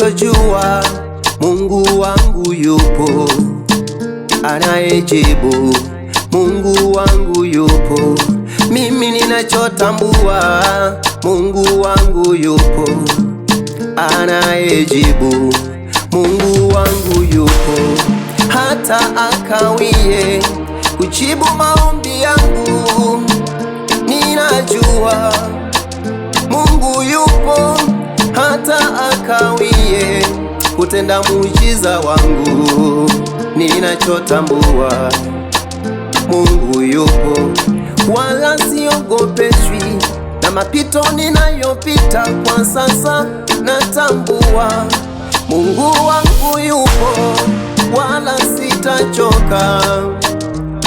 ninachojua, Mungu wangu yupo anayejibu, Mungu wangu yupo. Mimi ninachotambua, Mungu wangu yupo anayejibu, Mungu wangu yupo. Hata akawie kujibu maombi yangu, ninajua Mungu yupo. Hata akawie kutenda muujiza wangu, ninachotambua Mungu yupo. Wala siogopeshwi na mapito ninayopita kwa sasa, natambua Mungu wangu yupo. Wala sitachoka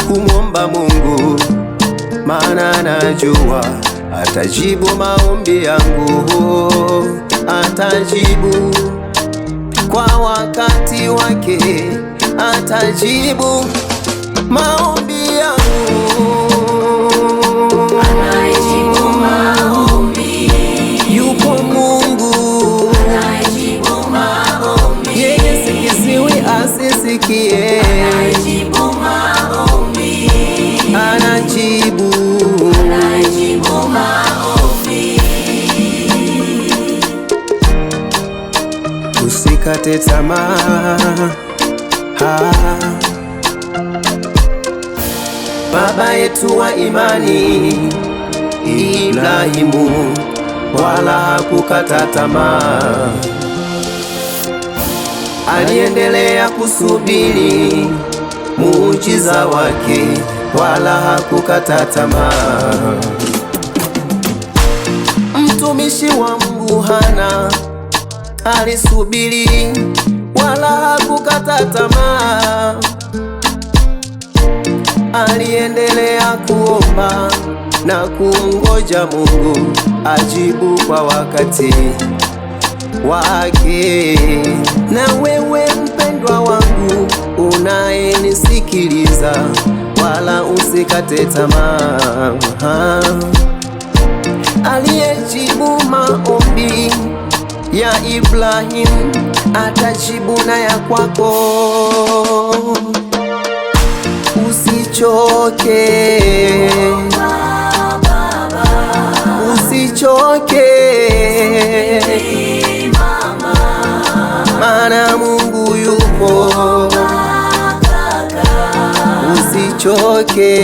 kumwomba Mungu, maana najua atajibu maombi yangu, atajibu kwa wakati wake, atajibu maombi yangu. Anayejibu maombi, yupo Mungu anayejibu maombi, yeye si kiziwi asisikie, anayejibu maombi, anajibu anayejibu maombi. Usikate tamaa, baba yetu wa imani Ibrahimu wala hakukata tamaa, aliendelea kusubiri muujiza wake, wala hakukata tamaa. Mtumishi wa Mungu Hana alisubiri wala hakukata tamaa, aliendelea kuomba na kungoja Mungu ajibu kwa wakati wake. Na wewe mpendwa wangu unayenisikiliza, wala usikate tamaa. Aliyejibu maombi ya Ibrahimu atajibu na ya kwako. Usichoke, usichoke, maana Mungu yupo. Usichoke.